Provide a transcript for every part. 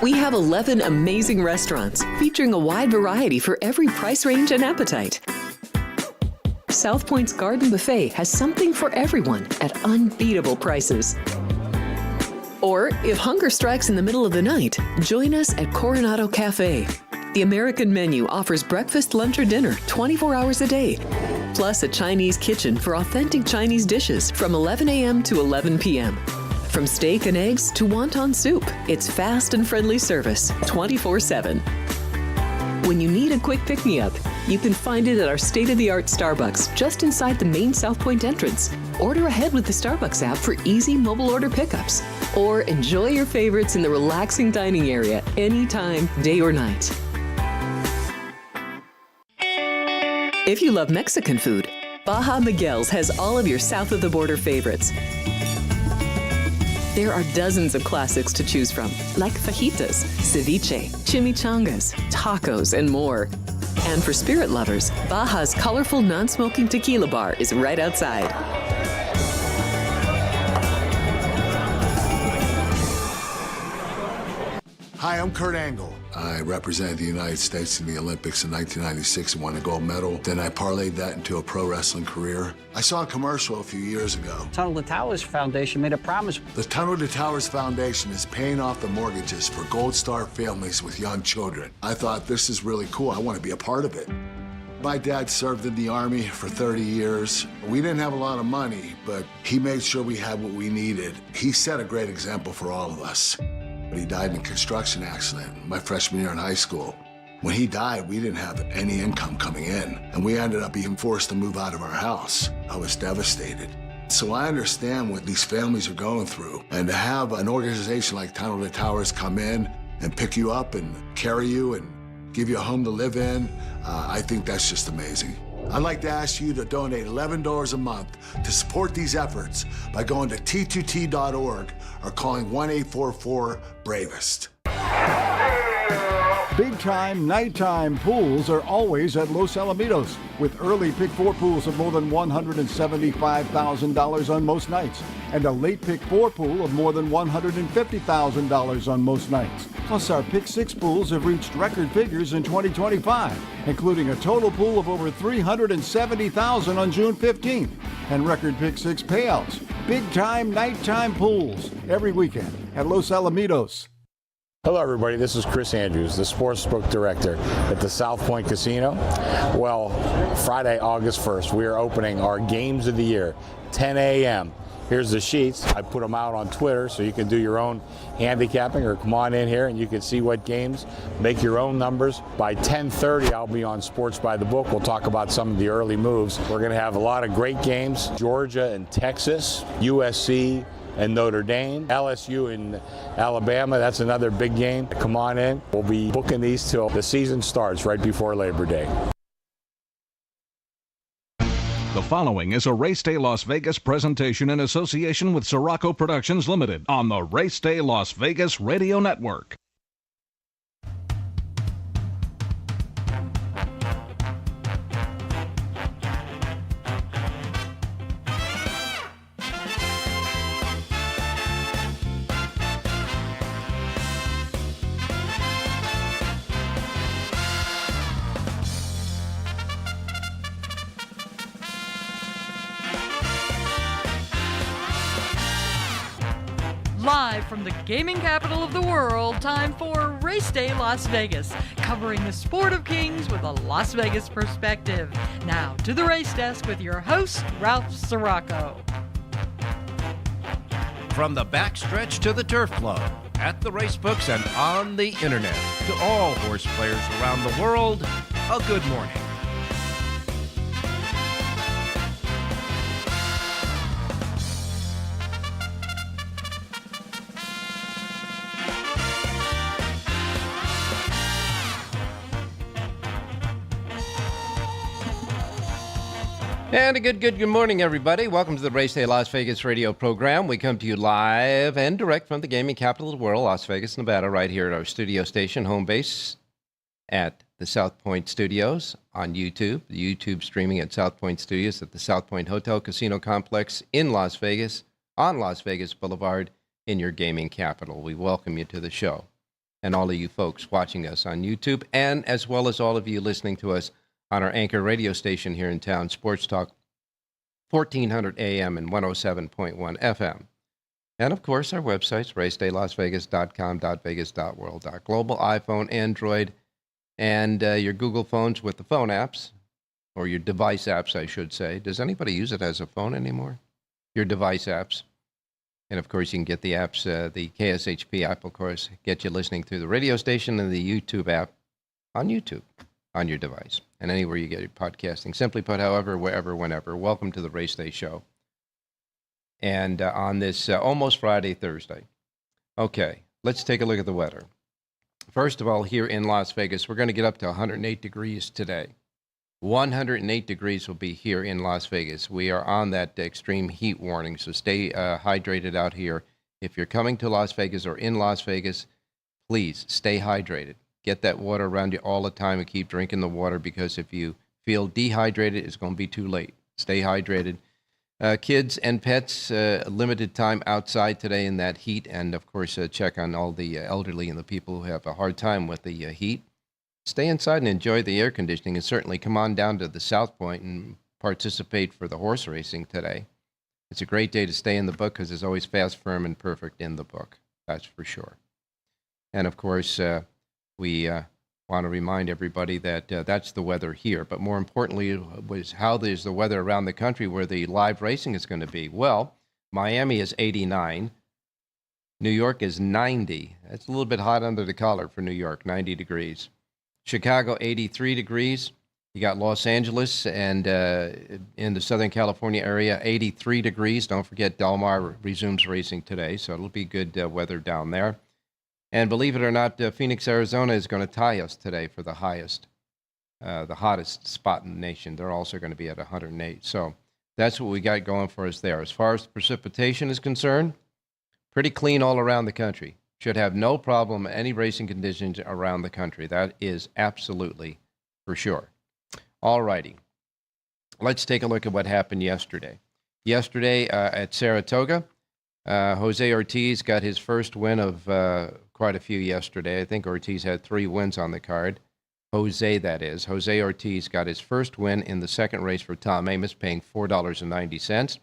We have 11 amazing restaurants featuring a wide variety for every price range and appetite. South Point's Garden Buffet has something for everyone at unbeatable prices. Or, if hunger strikes in the middle of the night, join us at Coronado Cafe. The American menu offers breakfast, lunch, or dinner 24 hours a day, plus a Chinese kitchen for authentic Chinese dishes from 11 a.m. to 11 p.m. From steak and eggs to wonton soup, it's fast and friendly service 24/7. When you need a quick pick-me-up, you can find it at our state-of-the-art Starbucks just inside the main South Point entrance. Order ahead with the Starbucks app for easy mobile order pickups. Or enjoy your favorites in the relaxing dining area anytime, day or night. If you love Mexican food, Baja Miguel's has all of your south-of-the-border favorites. There are dozens of classics to choose from, like fajitas, ceviche, chimichangas, tacos, and more. And for spirit lovers, Baja's colorful non-smoking tequila bar is right outside. Hi, I'm Kurt Angle. I represented the United States in the Olympics in 1996 and won a gold medal. Then I parlayed that into a pro wrestling career. I saw a commercial a few years ago. Tunnel to Towers Foundation made a promise. The Tunnel to Towers Foundation is paying off the mortgages for Gold Star families with young children. I thought, this is really cool. I want to be a part of it. My dad served in the Army for 30 years. We didn't have a lot of money, but he made sure we had what we needed. He set a great example for all of us. But he died in a construction accident my freshman year in high school. When he died, we didn't have any income coming in, and we ended up being forced to move out of our house. I was devastated. So I understand what these families are going through, and to have an organization like Tunnel to Towers come in and pick you up and carry you and give you a home to live in, I think that's just amazing. I'd like to ask you to donate $11 a month to support these efforts by going to t2t.org or calling 1-844-BRAVEST. Big-time nighttime pools are always at Los Alamitos, with early Pick 4 pools of more than $175,000 on most nights, and a late Pick 4 pool of more than $150,000 on most nights. Plus, our Pick 6 pools have reached record figures in 2025, including a total pool of over $370,000 on June 15th, and record Pick 6 payouts. Big-time nighttime pools every weekend at Los Alamitos. Hello everybody, this is Chris Andrews, the Sportsbook Director at the South Point Casino. Well, Friday, August 1st, we are opening our Games of the Year, 10 a.m. Here's the sheets. I put them out on Twitter so you can do your own handicapping, or come on in here and you can see what games, make your own numbers. By 10:30, I'll be on Sports by the Book. We'll talk about some of the early moves. We're going to have a lot of great games. Georgia and Texas, USC and Notre Dame, LSU in Alabama. That's another big game. Come on in. We'll be booking these till the season starts right before Labor Day. The following is a Race Day Las Vegas presentation in association with Siraco Productions Limited on the Race Day Las Vegas Radio Network. Live from the gaming capital of the world, time for Race Day Las Vegas, covering the sport of kings with a Las Vegas perspective. Now to the race desk with your host, Ralph Siraco. From the backstretch to the turf club, at the race books and on the internet, to all horse players around the world, a good morning. And a good morning, everybody. Welcome to the Race Day Las Vegas radio program. We come to you live and direct from the gaming capital of the world, Las Vegas, Nevada, right here at our studio station, home base at the South Point Studios on YouTube. The YouTube streaming at South Point Studios at the South Point Hotel Casino Complex in Las Vegas, on Las Vegas Boulevard in your gaming capital. We welcome you to the show. and all of you folks watching us on YouTube, and as well as all of you listening to us on our anchor radio station here in town, Sports Talk 1400 AM and 107.1 FM. And, of course, our websites, racedaylasvegas.com, .vegas.world, .global, iPhone, Android, and your Google phones with the phone apps, or your device apps, I should say. Does anybody use it as a phone anymore? Your device apps. And, of course, you can get the apps, the KSHP app, of course, get you listening through the radio station and the YouTube app on YouTube, on your device, and anywhere you get your podcasting. Simply put, however, wherever, whenever. Welcome to the Race Day Show. And on this almost Friday, Thursday. Okay, let's take a look at the weather. First of all, here in Las Vegas, we're going to get up to 108 degrees today. 108 degrees will be here in Las Vegas. We are on that extreme heat warning, so stay hydrated out here. If you're coming to Las Vegas or in Las Vegas, please stay hydrated. Get that water around you all the time and keep drinking the water, because if you feel dehydrated, it's going to be too late. Stay hydrated. Kids and pets, limited time outside today in that heat. And, of course, check on all the elderly and the people who have a hard time with the heat. Stay inside and enjoy the air conditioning. And certainly come on down to the South Point and participate for the horse racing today. It's a great day to stay in the book because it's always fast, firm, and perfect in the book. That's for sure. And, of course, we want to remind everybody that that's the weather here. But more importantly, was how there's the weather around the country where the live racing is going to be. Well, Miami is 89. New York is 90. That's a little bit hot under the collar for New York, 90 degrees. Chicago, 83 degrees. You got Los Angeles and in the Southern California area, 83 degrees. Don't forget Del Mar resumes racing today, so it'll be good weather down there. And believe it or not, Phoenix, Arizona is going to tie us today for the hottest spot in the nation. They're also going to be at 108. So that's what we got going for us there. As far as precipitation is concerned, pretty clean all around the country. Should have no problem any racing conditions around the country. That is absolutely for sure. All righty. Let's take a look at what happened yesterday. Yesterday at Saratoga, Jose Ortiz got his first win of quite a few yesterday. I think Ortiz had 3 wins on the card. Jose, that is. Jose Ortiz got his first win in the second race for Tom Amoss, paying $4.90.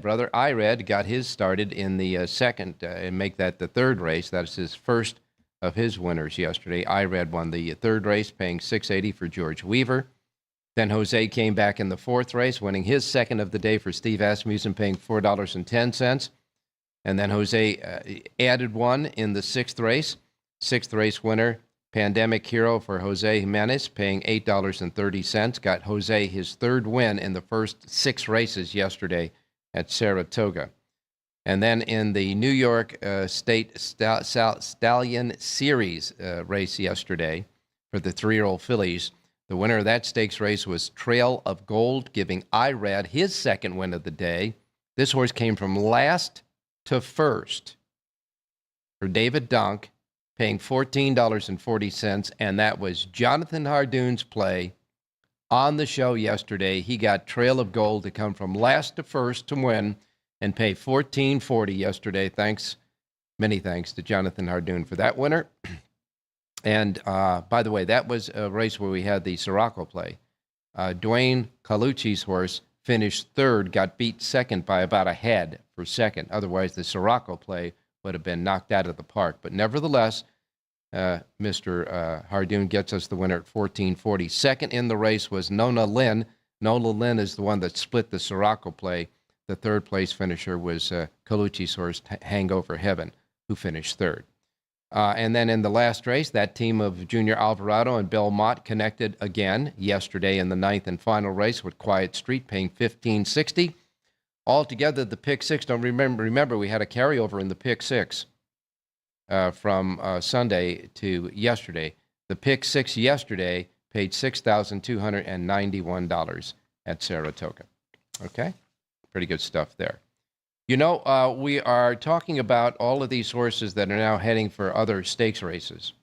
Brother Ired, got his started in the second and make that the third race. That's his first of his winners yesterday. Ired won the third race, paying $6.80 for George Weaver. Then Jose came back in the fourth race, winning his second of the day for Steve Asmussen, paying $4.10. And then Jose added one in the sixth race winner, Pandemic Hero for Jose Jimenez, paying $8.30. Got Jose his third win in the first 6 races yesterday at Saratoga. And then in the New York State Stallion Series race yesterday for the 3-year-old fillies, the winner of that stakes race was Trail of Gold, giving Irad his second win of the day. This horse came from last to first for David Donk, paying $14.40, and that was Jonathan Hardoon's play on the show yesterday. He got Trail of Gold to come from last to first to win and pay $14.40 yesterday. Many thanks to Jonathan Hardoon for that winner. And by the way, that was a race where we had the Siraco play. Dwayne Colucci's horse finished third, got beat second by about a head for second. Otherwise, the Siraco play would have been knocked out of the park. But nevertheless, Mr. Hardoon gets us the winner at $14.40. Second in the race was Nona Lynn. Nona Lynn is the one that split the Siraco play. The third place finisher was Colucci's horse, Hangover Heaven, who finished third. And then in the last race, that team of Junior Alvarado and Belmont connected again yesterday in the 9th and final race with Quiet Street, paying $15.60. Altogether, the pick 6, don't remember we had a carryover in the pick 6 from Sunday to yesterday. The pick 6 yesterday paid $6,291 at Saratoga. Okay? Pretty good stuff there. You know, we are talking about all of these horses that are now heading for other stakes races.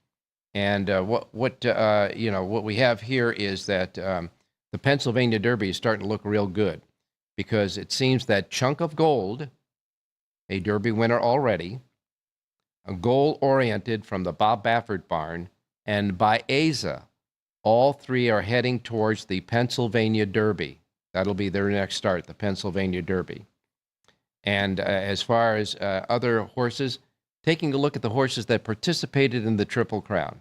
And what we have here is that the Pennsylvania Derby is starting to look real good, because it seems that Chunk of Gold, a Derby winner already, Goal-Oriented from the Bob Baffert Barn, and Baeza. All three are heading towards the Pennsylvania Derby. That'll be their next start, the Pennsylvania Derby. And as far as other horses, taking a look at the horses that participated in the Triple Crown.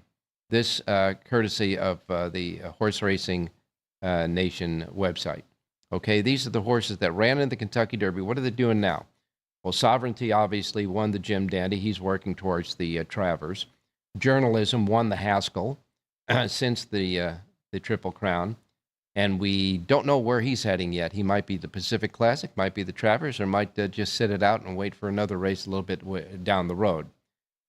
This courtesy of the Horse Racing Nation website. Okay, these are the horses that ran in the Kentucky Derby. What are they doing now? Well, Sovereignty obviously won the Jim Dandy. He's working towards the Travers. Journalism won the Haskell since the Triple Crown. And we don't know where he's heading yet. He might be the Pacific Classic, might be the Travers, or might just sit it out and wait for another race a little bit down the road.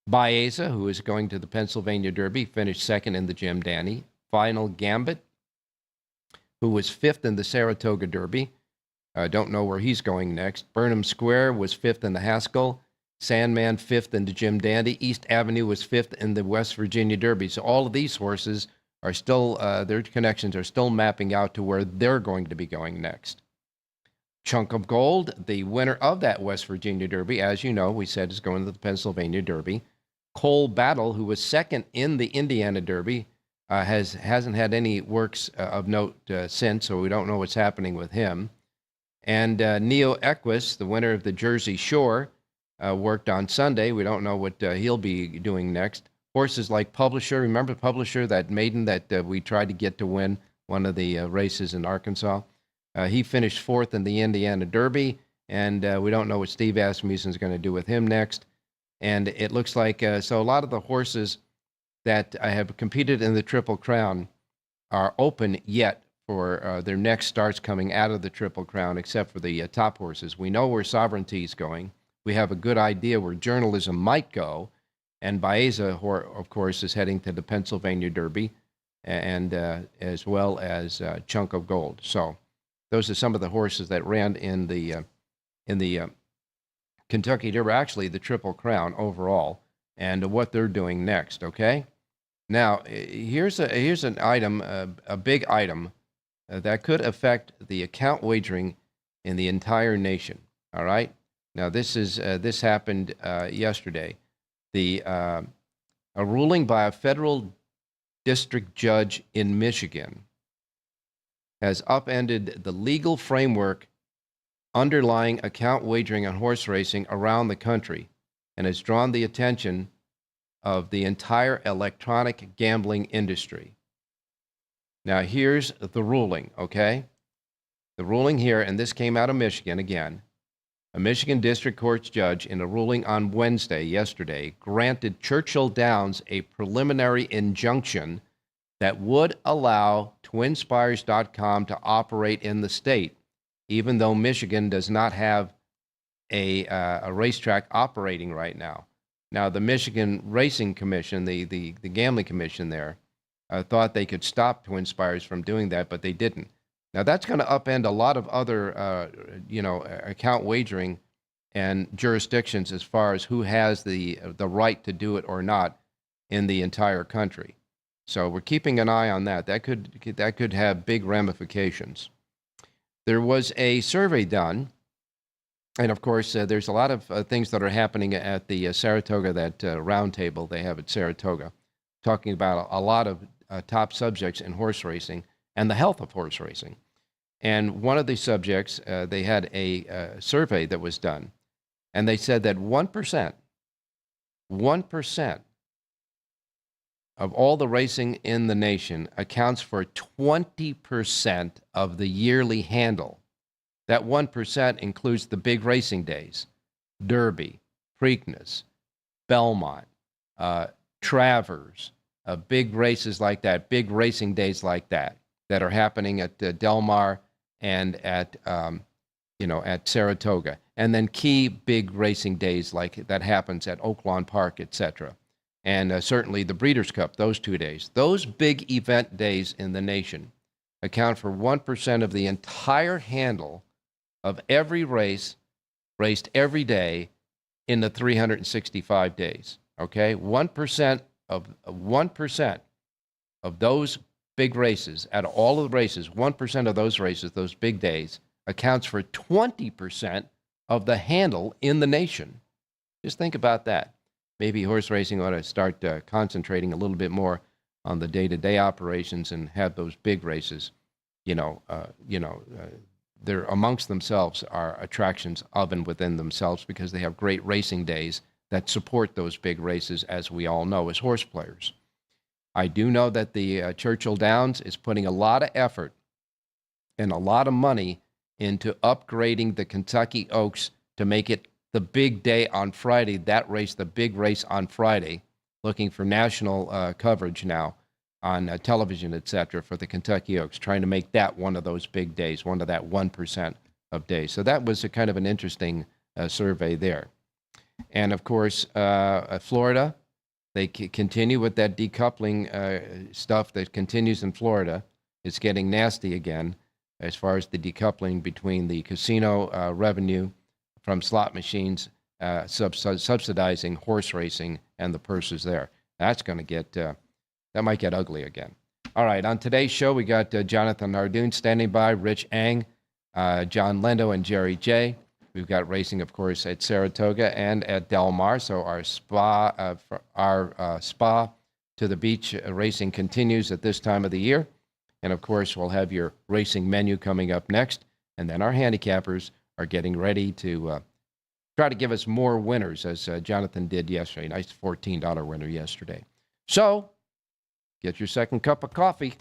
Baeza, who is going to the Pennsylvania Derby, finished second in the Jim Dandy. Final Gambit, who was fifth in the Saratoga Derby. Don't know where he's going next. Burnham Square was fifth in the Haskell. Sandman, fifth in the Jim Dandy. East Avenue was fifth in the West Virginia Derby. So all of these horses are still, their connections are still mapping out to where they're going to be going next. Chunk of Gold, the winner of that West Virginia Derby, as you know, we said is going to the Pennsylvania Derby. Cole Battle, who was second in the Indiana Derby, hasn't had any works of note since, so we don't know what's happening with him. And Neo Equus, the winner of the Jersey Shore, worked on Sunday. We don't know what he'll be doing next. Horses like Publisher, remember Publisher, that maiden that we tried to get to win one of the races in Arkansas? He finished fourth in the Indiana Derby, and we don't know what Steve Asmussen's going to do with him next. And it looks like, so a lot of the horses that have competed in the Triple Crown are open yet for their next starts coming out of the Triple Crown, except for the top horses. We know where Sovereignty is going. We have a good idea where Journalism might go. And Baeza, of course, is heading to the Pennsylvania Derby, and as well as Chunk of Gold. So those are some of the horses that ran in the Kentucky Derby, actually the Triple Crown overall, and what they're doing next. Okay. Now here's an item, a big item that could affect the account wagering in the entire nation. All right. Now this happened yesterday. A ruling by a federal district judge in Michigan has upended the legal framework underlying account wagering on horse racing around the country and has drawn the attention of the entire electronic gambling industry. Now, here's the ruling, okay? The ruling here, and this came out of Michigan again. A Michigan District Court judge, in a ruling on yesterday, granted Churchill Downs a preliminary injunction that would allow TwinSpires.com to operate in the state, even though Michigan does not have a racetrack operating right now. Now, the Michigan Racing Commission, the gambling commission there, thought they could stop TwinSpires from doing that, but they didn't. Now, that's going to upend a lot of other, account wagering and jurisdictions as far as who has the right to do it or not in the entire country. So we're keeping an eye on that. That could have big ramifications. There was a survey done, and of course, there's a lot of things that are happening at the Saratoga, that roundtable they have at Saratoga, talking about a lot of top subjects in horse racing and the health of horse racing. And one of the subjects, they had a survey that was done, and they said that 1% of all the racing in the nation accounts for 20% of the yearly handle. That 1% includes the big racing days, Derby, Preakness, Belmont, Travers, big races like that, big racing days like that are happening at Del Mar and at Saratoga, and then key big racing days like that happens at Oaklawn Park, etc. And certainly the Breeders' Cup, those 2 days. Those big event days in the nation account for 1% of the entire handle of every race raced every day in the 365 days. Okay, 1% of those big races, out of all of the races, 1% of those races, those big days, accounts for 20% of the handle in the nation. Just think about that. maybe horse racing ought to start concentrating a little bit more on the day-to-day operations and have those big races. They're amongst themselves are attractions of and within themselves because they have great racing days that support those big races, as we all know as horse players. I do know that the Churchill Downs is putting a lot of effort and a lot of money into upgrading the Kentucky Oaks to make it the big day on Friday, that race, the big race on Friday, looking for national coverage now on television, etc., for the Kentucky Oaks, trying to make that one of those big days, one of that 1% of days. So that was a kind of an interesting survey there. And, of course, Florida, they continue with that decoupling stuff that continues in Florida. It's getting nasty again as far as the decoupling between the casino revenue from slot machines subsidizing horse racing and the purses there. That's going to get, that might get ugly again. All right, on today's show, we got Jonathan Nardoon standing by, Rich Ang, John Lendo, and Jerry J. We've got racing, of course, at Saratoga and at Del Mar. So our spa to the beach racing continues at this time of the year. And, of course, we'll have your racing menu coming up next. And then our handicappers are getting ready to try to give us more winners, as Jonathan did yesterday. Nice $14 winner yesterday. So get your second cup of coffee,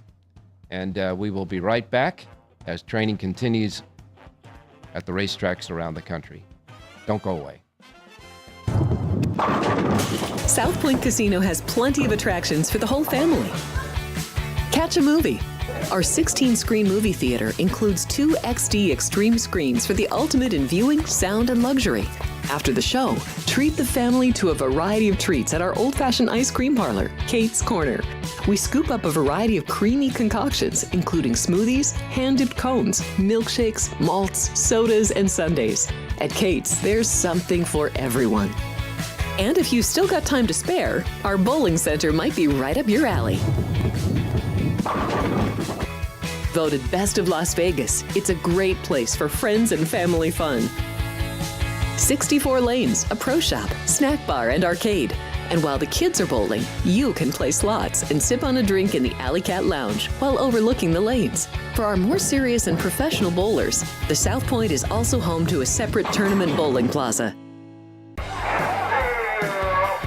and we will be right back as training continues at the racetracks around the country. Don't go away. South Point Casino has plenty of attractions for the whole family. Catch a movie. Our 16-screen movie theater includes 2 XD Extreme screens for the ultimate in viewing, sound, and luxury. After the show, treat the family to a variety of treats at our old-fashioned ice cream parlor, Kate's Corner. We scoop up a variety of creamy concoctions, including smoothies, hand-dipped cones, milkshakes, malts, sodas, and sundaes. At Kate's, there's something for everyone. And if you've still got time to spare, our bowling center might be right up your alley. Voted Best of Las Vegas, it's a great place for friends and family fun. 64 lanes, a pro shop, snack bar, and arcade. And while the kids are bowling, you can play slots and sip on a drink in the Alley Cat Lounge while overlooking the lanes. For our more serious and professional bowlers, the South Point is also home to a separate tournament bowling plaza.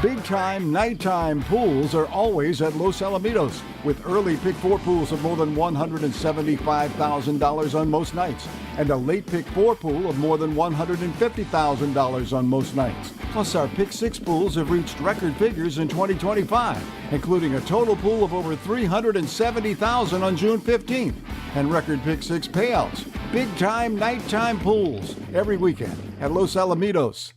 Big-time, nighttime pools are always at Los Alamitos, with early pick 4 pools of more than $175,000 on most nights, and a late pick 4 pool of more than $150,000 on most nights. Plus, our pick 6 pools have reached record figures in 2025, including a total pool of over $370,000 on June 15th, and record pick 6 payouts. Big-time, nighttime pools every weekend at Los Alamitos.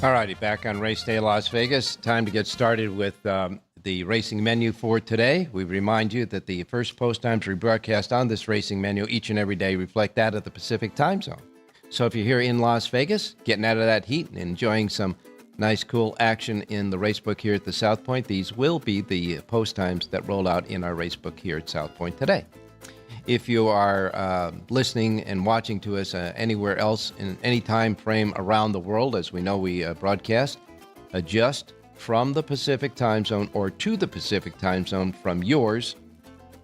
All righty, back on Race Day Las Vegas. Time to get started with the racing menu for today. We remind you that the first post times rebroadcast on this racing menu each and every day reflect that of the Pacific time zone. So if you're here in Las Vegas, getting out of that heat and enjoying some nice, cool action in the racebook here at the South Point, these will be the post times that roll out in our racebook here at South Point today. If you are listening and watching to us anywhere else in any time frame around the world, as we know we broadcast, adjust from the Pacific time zone or to the Pacific time zone from yours,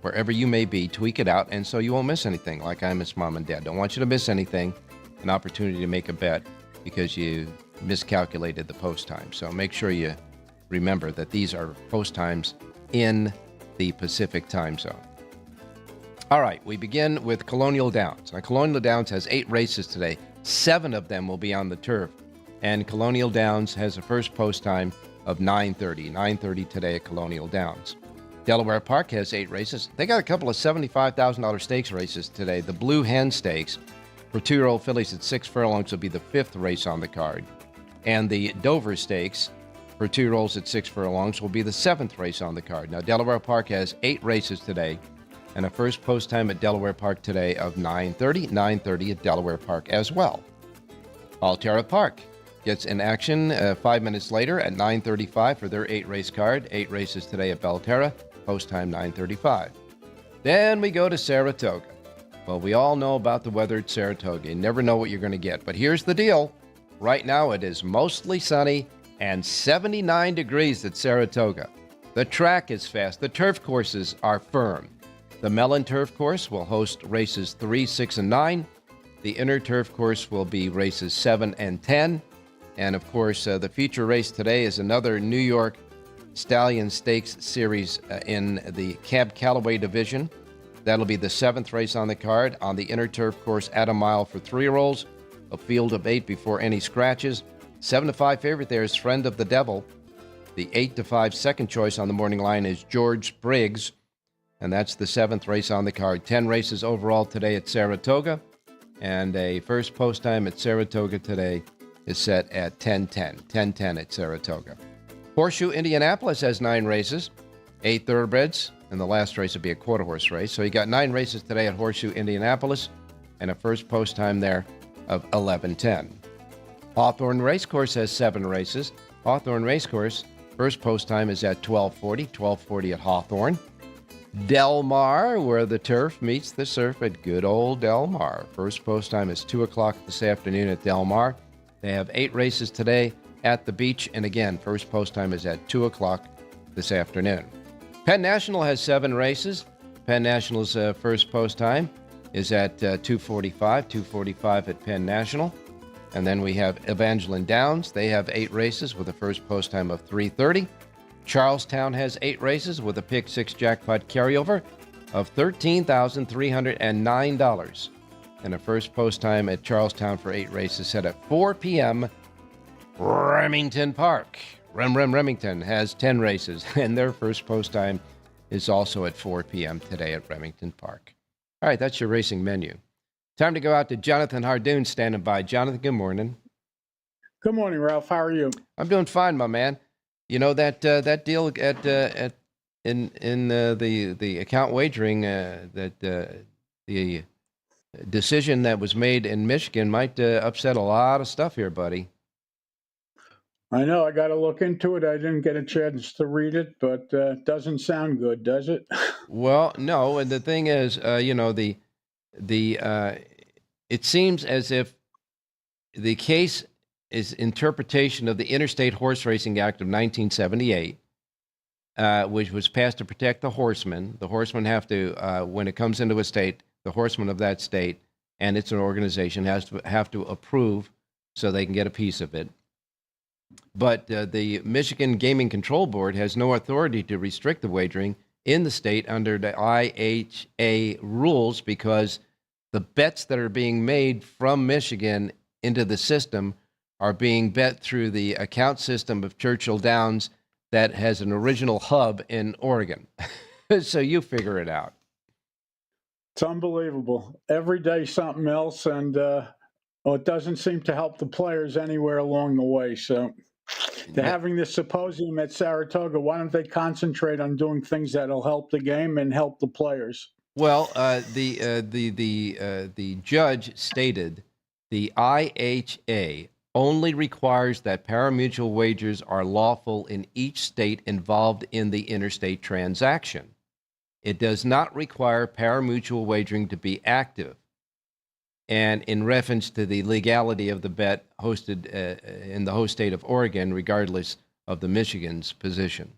wherever you may be, tweak it out, and so you won't miss anything, like I miss Mom and Dad. Don't want you to miss anything, an opportunity to make a bet because you miscalculated the post time. So make sure you remember that these are post times in the Pacific time zone. All right, we begin with Colonial Downs. Now, Colonial Downs has 8 races today. 7 of them will be on the turf. And Colonial Downs has a first post time of 9:30. 9:30 today at Colonial Downs. Delaware Park has 8 races. They got a couple of $75,000 stakes races today. The Blue Hen Stakes for 2-year-old fillies at 6 furlongs will be the 5th race on the card. And the Dover Stakes for 2-year-olds at 6 furlongs will be the 7th race on the card. Now, Delaware Park has 8 races today, and a first post time at Delaware Park today of 9:30. 9:30 at Delaware Park as well. Alterra Park gets in action 5 minutes later at 9:35 for their 8-race card. 8 races today at Belterra, post time 9:35. Then we go to Saratoga. Well, we all know about the weather at Saratoga. You never know what you're going to get. But here's the deal. Right now it is mostly sunny and 79 degrees at Saratoga. The track is fast. The turf courses are firm. The Mellon Turf Course will host races 3, 6, and 9. The Inner Turf Course will be races 7 and 10. And, of course, the feature race today is another New York Stallion Stakes Series in the Cab Callaway division. That'll be the 7th race on the card on the Inner Turf Course at a mile for 3-year-olds. A field of 8 before any scratches. 7-5 favorite there is Friend of the Devil. The 8-5 second choice on the morning line is George Briggs. And that's the 7th race on the card. 10 races overall today at Saratoga. And a first post time at Saratoga today is set at 10:10. 10:10 at Saratoga. Horseshoe Indianapolis has 9 races, 8 thoroughbreds, and the last race will be a quarter horse race. So you got 9 races today at Horseshoe Indianapolis and a first post time there of 11:10. Hawthorne Racecourse has 7 races. Hawthorne Racecourse, first post time is at 12:40 at Hawthorne. Del Mar, where the turf meets the surf at good old Del Mar. First post time is 2 o'clock this afternoon at Del Mar. They have 8 races today at the beach, and again, first post time is at 2 o'clock this afternoon. Penn National has 7 races. Penn National's first post time is at 2:45 at Penn National. And then we have Evangeline Downs. They have 8 races with a first post time of 3:30. Charlestown has 8 races with a pick 6 jackpot carryover of $13,309. And a first post time at Charlestown for 8 races set at 4 p.m. Remington Park. Remington has 10 races, and their first post time is also at 4 p.m. today at Remington Park. All right, that's your racing menu. Time to go out to Jonathan Hardoon standing by. Jonathan, good morning. Good morning, Ralph. How are you? I'm doing fine, my man. You know that deal in the account wagering that the decision that was made in Michigan might upset a lot of stuff here, buddy. I know. I got to look into it. I didn't get a chance to read it, but it doesn't sound good, does it? Well, no. And the thing is, it seems as if the case is interpretation of the Interstate Horse Racing Act of 1978, which was passed to protect the horsemen. The horsemen have to, when it comes into a state, the horsemen of that state, and it's an organization, have to approve so they can get a piece of it. But the Michigan Gaming Control Board has no authority to restrict the wagering in the state under the IHA rules because the bets that are being made from Michigan into the system are being bet through the account system of Churchill Downs that has an original hub in Oregon. So you figure it out. It's unbelievable. Every day something else, and it doesn't seem to help the players anywhere along the way. So they're having this symposium at Saratoga. Why don't they concentrate on doing things that'll help the game and help the players? Well, the judge stated the IHA only requires that parimutuel wagers are lawful in each state involved in the interstate transaction. It does not require parimutuel wagering to be active. And in reference to the legality of the bet hosted in the host state of Oregon, regardless of the Michigan's position.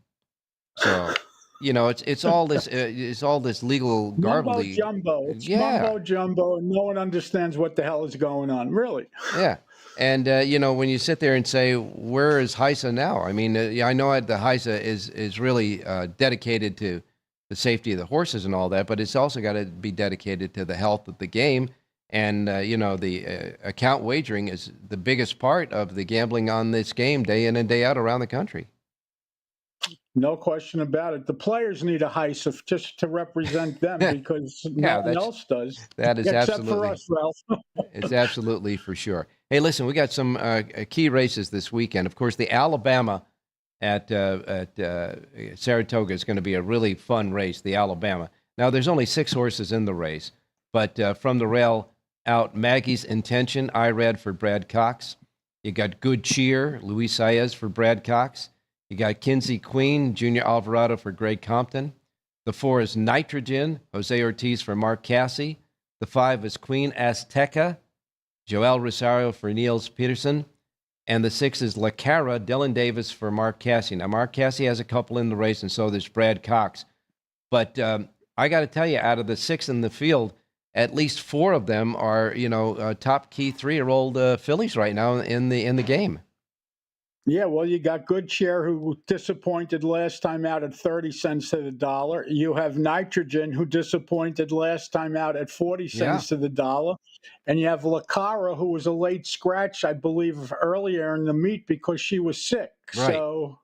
So, you know, it's all this legal garbage. Mumbo jumbo. It's yeah. mumbo jumbo, and no one understands what the hell is going on. Really. Yeah. And, you know, when you sit there and say, where is HISA now? I mean, I know the HISA is really dedicated to the safety of the horses and all that, but it's also got to be dedicated to the health of the game. And, you know, the account wagering is the biggest part of the gambling on this game day in and day out around the country. No question about it. The players need a HISA just to represent them because no one else does. That is except absolutely for us, Ralph. It's absolutely for sure. Hey, listen, we got some key races this weekend. Of course, the Alabama at Saratoga is going to be a really fun race, the Alabama. Now, there's only 6 horses in the race, but from the rail, out Maggie's Intention, I read for Brad Cox. You got Good Cheer, Luis Saez for Brad Cox. You got Kinsey Queen, Junior Alvarado for Greg Compton. The 4 is Nitrogen, Jose Ortiz for Mark Cassie. The 5 is Queen Azteca, Joel Rosario for Niels Peterson. And the 6 is La Cara, Dylan Davis for Mark Cassie. Now, Mark Cassie has a couple in the race, and so does Brad Cox. But I got to tell you, out of the 6 in the field, at least 4 of them are, top key 3-year-old fillies right now in the game. Yeah, well, you got Good Cheer, who disappointed last time out at 30 cents to the dollar. You have Nitrogen, who disappointed last time out at 40 cents to the dollar. And you have La Cara, who was a late scratch, I believe, earlier in the meet because she was sick. Right. So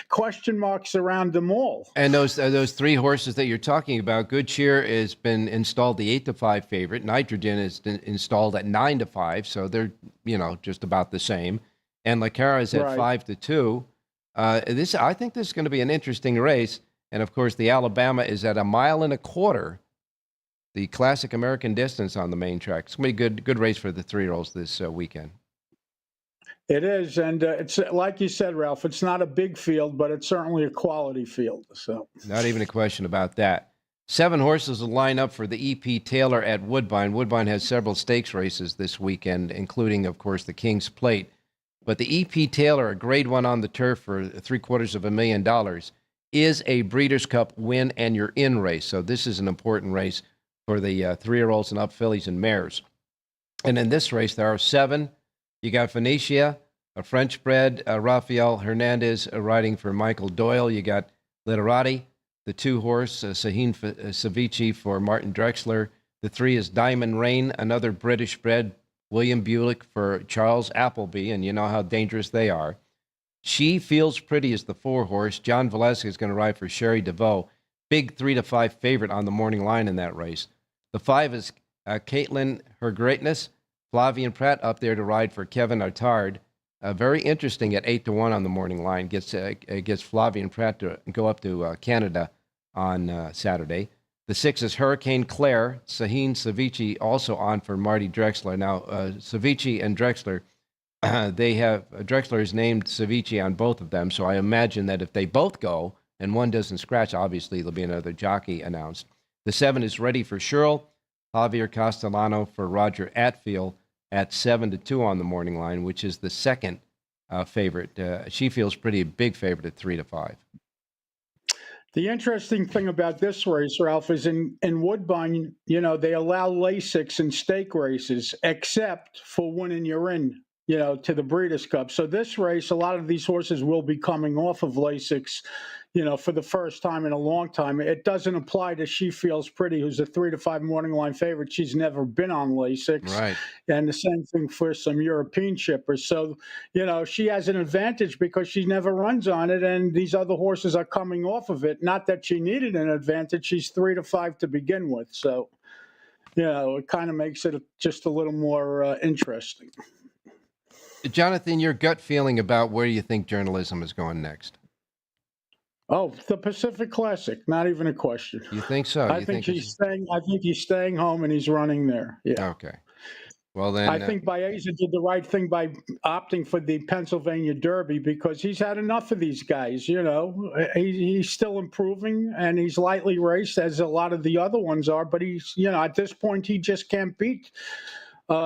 question marks around them all. And those 3 horses that you're talking about, Good Cheer has been installed the 8-5 favorite. Nitrogen is installed at 9-5, so they're, just about the same. And La Cara is at 5-2. I think this is going to be an interesting race. And of course, the Alabama is at 1.25 miles, the classic American distance on the main track. It's going to be a good race for the 3-year-olds this weekend. It is, and it's like you said, Ralph. It's not a big field, but it's certainly a quality field. So, not even a question about that. 7 horses will line up for the E.P. Taylor at Woodbine. Woodbine has several stakes races this weekend, including, of course, the King's Plate. But the E.P. Taylor, a grade 1 on the turf for $750,000, is a Breeders' Cup win and you're in race. So this is an important race for the 3-year-olds and up fillies and mares. And in this race, there are 7. You got Venetia, a French-bred Rafael Hernandez riding for Michael Doyle. You got Literati, the 2-horse Sahin Savici for Martin Drexler. The 3 is Diamond Rain, another British-bred William Bulick for Charles Appleby, and you know how dangerous they are. She Feels Pretty is the 4-horse. John Valesca is going to ride for Sherry DeVoe. Big 3-5 favorite on the morning line in that race. The 5 is Caitlin Her Greatness. Flavian Pratt up there to ride for Kevin Artard. Very interesting at 8-1 on the morning line. Gets Flavian Pratt to go up to Canada on Saturday. The 6 is Hurricane Claire. Sahin Savici also on for Marty Drexler. Now, Savici and Drexler, Drexler is named Savici on both of them, so I imagine that if they both go and one doesn't scratch, obviously there'll be another jockey announced. The 7 is Ready for Shirl. Javier Castellano for Roger Atfield at 7-2 on the morning line, which is the second favorite. She Feels Pretty, big favorite at 3-5. The interesting thing about this race, Ralph, is in Woodbine, they allow Lasix in stake races, except for winning you're in, to the Breeders' Cup. So this race, a lot of these horses will be coming off of Lasix, for the first time in a long time. It doesn't apply to She Feels Pretty, who's a 3-5 morning line favorite. She's never been on Lasix. Right. And the same thing for some European shippers. So, she has an advantage because she never runs on it, and these other horses are coming off of it. Not that she needed an advantage. She's 3-5 to begin with. So, it kind of makes it just a little more interesting. Jonathan, your gut feeling about where you think journalism is going next? Oh, the Pacific Classic, not even a question. You think so? I think he's staying home and he's running there. Yeah. Okay. Well, then I think Baeza did the right thing by opting for the Pennsylvania Derby because he's had enough of these guys. He's still improving and he's lightly raced as a lot of the other ones are. But he's, at this point, he just can't beat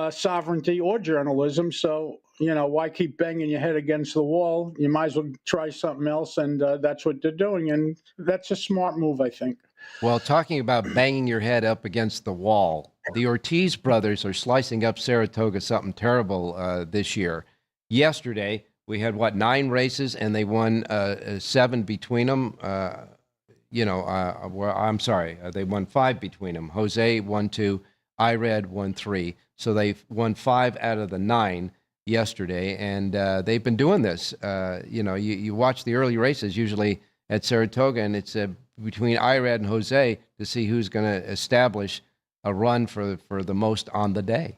sovereignty or journalism. So, why keep banging your head against the wall? You might as well try something else. And that's what they're doing. And that's a smart move, I think. Well, talking about banging your head up against the wall, the Ortiz brothers are slicing up Saratoga something terrible this year. Yesterday, we had, 9 races, and they won 7 between them. I'm sorry, they won 5 between them. Jose won 2, Irad won 3. So they've won 5 out of the 9 yesterday, and they've been doing this. You watch the early races usually at Saratoga, and it's between Irad and Jose to see who's going to establish a run for the most on the day.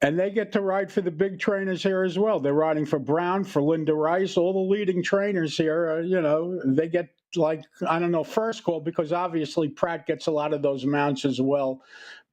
And they get to ride for the big trainers here as well. They're riding for Brown, for Linda Rice, all the leading trainers here. They get first call because obviously Pratt gets a lot of those mounts as well.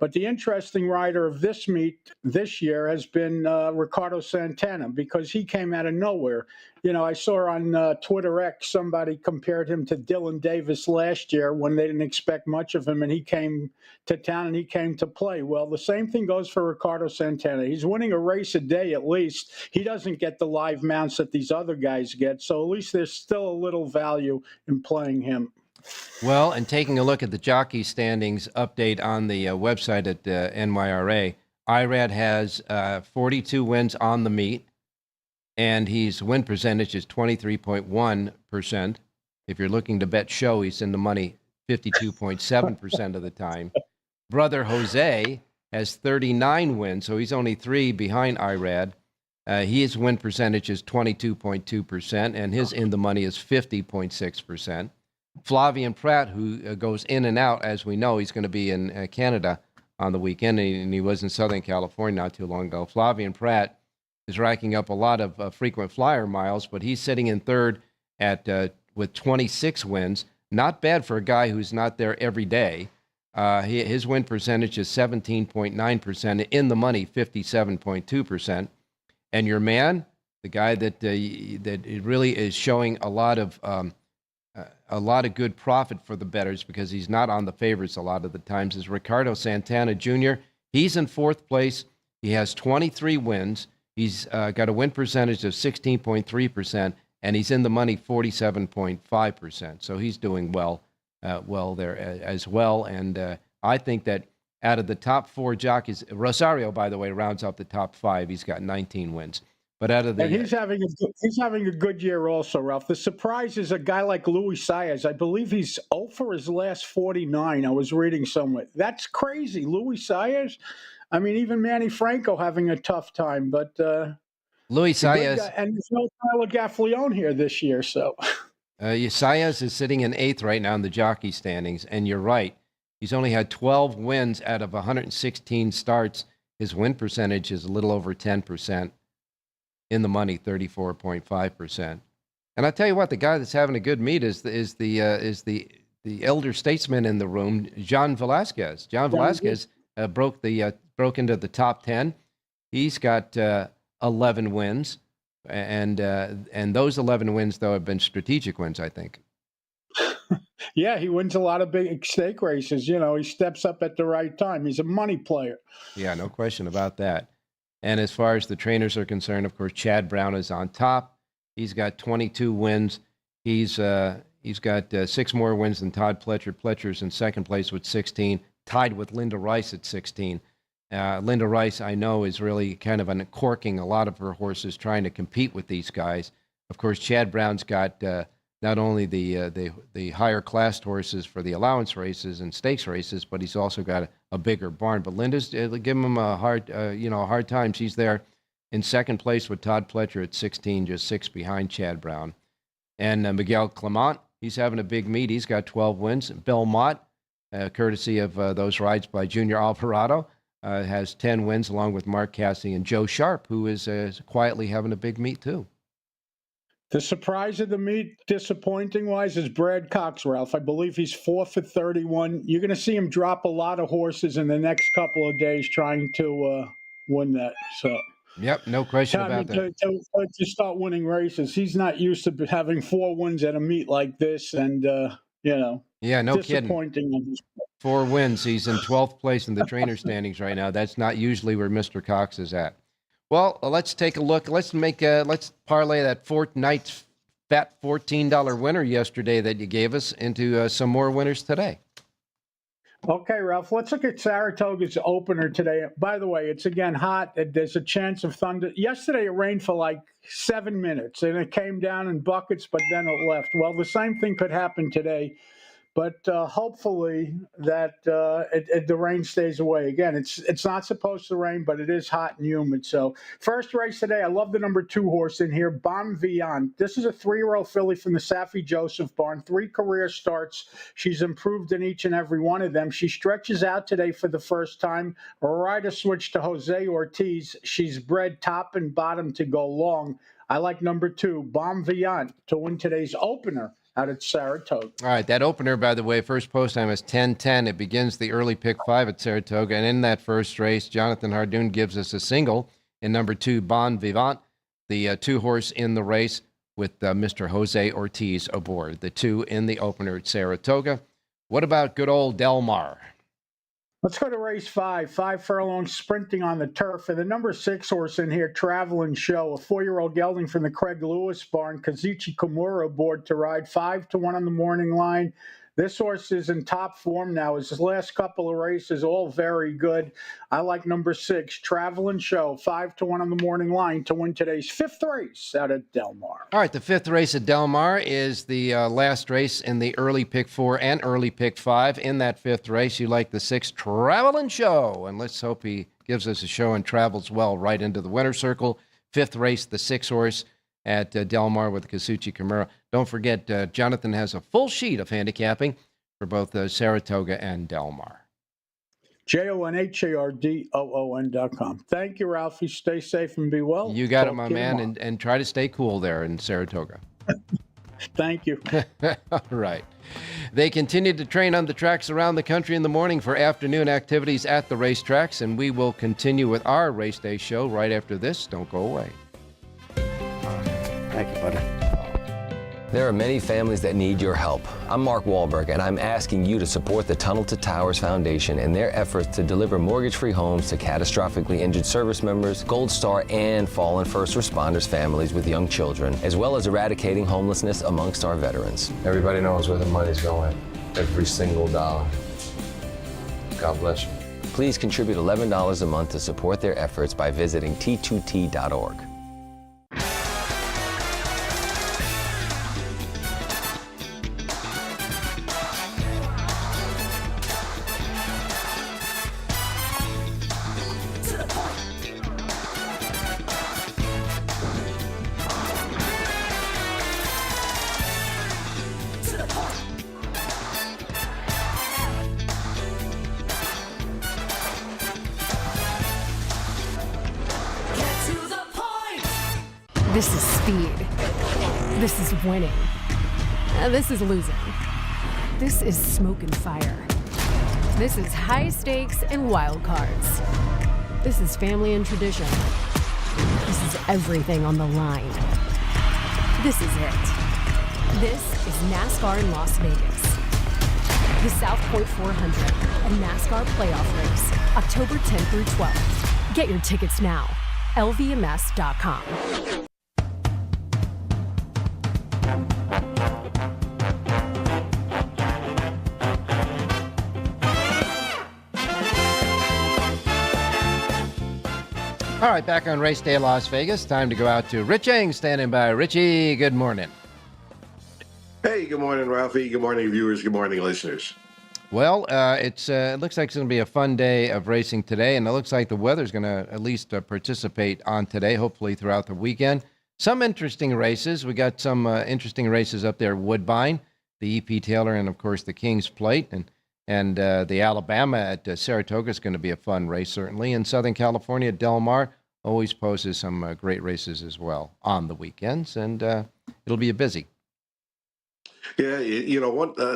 But the interesting rider of this meet this year has been Ricardo Santana, because he came out of nowhere. You know, I saw on Twitter X somebody compared him to Dylan Davis last year when they didn't expect much of him, and he came to town and he came to play. Well, the same thing goes for Ricardo Santana. He's winning a race a day at least. He doesn't get the live mounts that these other guys get, so at least there's still a little value in playing him. Well, and taking a look at the jockey standings update on the website at NYRA, Irad has 42 wins on the meet, and his win percentage is 23.1%. If you're looking to bet show, he's in the money 52.7% of the time. Brother Jose has 39 wins, so he's only 3 behind Irad. His win percentage is 22.2%, and his in the money is 50.6%. Flavien Prat, who goes in and out, as we know, he's going to be in Canada on the weekend, and he was in Southern California not too long ago. Flavien Prat is racking up a lot of frequent flyer miles, but he's sitting in third with 26 wins. Not bad for a guy who's not there every day. His win percentage is 17.9%, in the money 57.2%. And your man, the guy that really is showing a lot of good profit for the bettors, because he's not on the favorites a lot of the times, is Ricardo Santana Jr. He's in fourth place. He has 23 wins. He's got a win percentage of 16.3%, and he's in the money 47.5%. So he's doing well there as well. And I think that out of the top 4 jockeys, Rosario, by the way, rounds up the top 5. He's got 19 wins. But out of the, and he's having a good year also, Ralph. The surprise is a guy like Luis Saez. I believe he's 0 for his last 49. I was reading somewhere. That's crazy. Luis Saez. I mean, even Manny Franco having a tough time. But Luis Saez, and there's no Tyler Gaffalione here this year. So Saez is sitting in 8th right now in the jockey standings. And you're right. He's only had 12 wins out of 116 starts. His win percentage is a little over 10%. In the money, 34.5%. And I tell you what, the guy that's having a good meet is the elder statesman in the room, John Velasquez. John Velasquez broke into the top 10. He's got 11 wins, and those 11 wins though have been strategic wins, I think. Yeah, he wins a lot of big stake races. You know, he steps up at the right time. He's a money player. Yeah, no question about that. And as far as the trainers are concerned, of course, Chad Brown is on top. He's got 22 wins. He's got 6 more wins than Todd Pletcher. Pletcher's in second place with 16, tied with Linda Rice at 16. Linda Rice, I know, is really kind of uncorking a lot of her horses trying to compete with these guys. Of course, Chad Brown's got not only the higher class horses for the allowance races and stakes races, but he's also got a bigger barn. But Linda's giving him a hard time. She's there in second place with Todd Pletcher at 16, just 6 behind Chad Brown. And Miguel Clement, he's having a big meet. He's got 12 wins. Belmont, courtesy of those rides by Junior Alvarado, has 10 wins, along with Mark Cassidy and Joe Sharp, who is quietly having a big meet too. The surprise of the meet, disappointing-wise, is Brad Cox, Ralph. I believe he's 4 for 31. You're going to see him drop a lot of horses in the next couple of days trying to win that. So, yep, no question about that. To start winning races. He's not used to having 4 wins at a meet like this, and, yeah, no disappointing. kidding. 4 wins. He's in 12th place in the trainer standings right now. That's not usually where Mr. Cox is at. Well, let's take a look. Let's parlay that night's fat $14 winner yesterday that you gave us into some more winners today. Okay, Ralph, let's look at Saratoga's opener today. By the way, it's again hot. There's a chance of thunder. Yesterday, it rained for like 7 minutes, and it came down in buckets, but then it left. Well, the same thing could happen today. But hopefully that the rain stays away. Again, it's not supposed to rain, but it is hot and humid. So first race today, I love the number 2 horse in here, Bon Vivant. This is a 3-year-old filly from the Saffie Joseph barn, 3 career starts. She's improved in each and every one of them. She stretches out today for the first time. A rider switch to Jose Ortiz. She's bred top and bottom to go long. I like number 2, Bon Vivant, to win today's opener out at Saratoga. All right, that opener, by the way, first post time is 10:10. It begins the early pick 5 at Saratoga, and in that first race, Jonathan Hardoon gives us a single in number 2, Bon Vivant, the 2-horse in the race with Mr. Jose Ortiz aboard. The 2 in the opener at Saratoga. What about good old Del Mar? Let's go to race 5 furlongs sprinting on the turf. And the number 6 horse in here, Traveling Show, a 4-year-old gelding from the Craig Lewis barn, Kazuchi Kimura aboard to ride 5-1 on the morning line. This horse is in top form now. His last couple of races, all very good. I like number 6, Traveling Show, 5-1 on the morning line to win today's 5th race out at Del Mar. All right, the 5th race at Del Mar is the last race in the early pick 4 and early pick 5. In that 5th race, you like the 6, Traveling Show. And let's hope he gives us a show and travels well right into the winner's circle. 5th race, the 6 horse at Del Mar with Kazuchi Kimura. Don't forget, Jonathan has a full sheet of handicapping for both Saratoga and Del Mar. JONHARDOON.com. Thank you, Ralphie. Stay safe and be well. You got it, my man, and try to stay cool there in Saratoga. Thank you. All right. They continue to train on the tracks around the country in the morning for afternoon activities at the racetracks, and we will continue with our race day show right after this. Don't go away. Thank you, buddy. There are many families that need your help. I'm Mark Wahlberg, and I'm asking you to support the Tunnel to Towers Foundation in their efforts to deliver mortgage-free homes to catastrophically injured service members, Gold Star, and fallen first responders families with young children, as well as eradicating homelessness amongst our veterans. Everybody knows where the money's going. Every single dollar. God bless you. Please contribute $11 a month to support their efforts by visiting t2t.org. This is speed. This is winning. This is losing. This is smoke and fire. This is high stakes and wild cards. This is family and tradition. This is everything on the line. This is it. This is NASCAR in Las Vegas. The South Point 400, a NASCAR playoff race, October 10th through 12th. Get your tickets now. LVMS.com. All right, back on Race Day Las Vegas. Time to go out to Rich Eng standing by. Richie, good morning. Hey, good morning, Ralphie. Good morning, viewers. Good morning, listeners. Well, it looks like it's going to be a fun day of racing today, and it looks like the weather's going to at least participate on today, hopefully throughout the weekend. Some interesting races. We got some interesting races up there. Woodbine, the E.P. Taylor, and, of course, the King's Plate, and the Alabama at Saratoga is going to be a fun race, certainly. In Southern California, Del Mar always poses some great races as well on the weekends, and it'll be a busy. Yeah,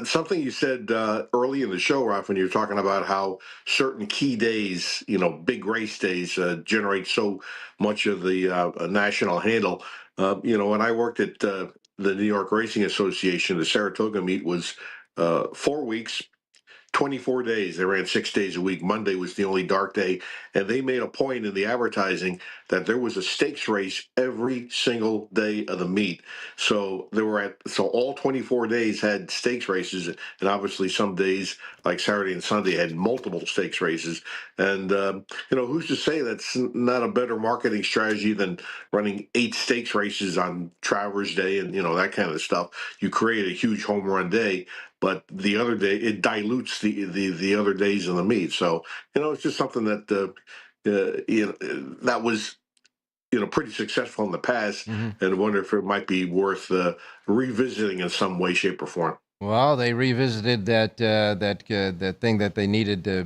something you said early in the show, Ralph, when you were talking about how certain key days, big race days, generate so much of the national handle. When I worked at the New York Racing Association, the Saratoga meet was 4 weeks. 24 days. They ran 6 days a week. Monday was the only dark day. And they made a point in the advertising that there was a stakes race every single day of the meet. So all 24 days had stakes races. And obviously some days, like Saturday and Sunday, had multiple stakes races. And, who's to say that's not a better marketing strategy than running 8 stakes races on Travers Day and, that kind of stuff. You create a huge home run day. But the other day, it dilutes the other days in the meet. So, it's just something that, that was, pretty successful in the past. Mm-hmm. And I wonder if it might be worth revisiting in some way, shape, or form. Well, they revisited that thing that they needed to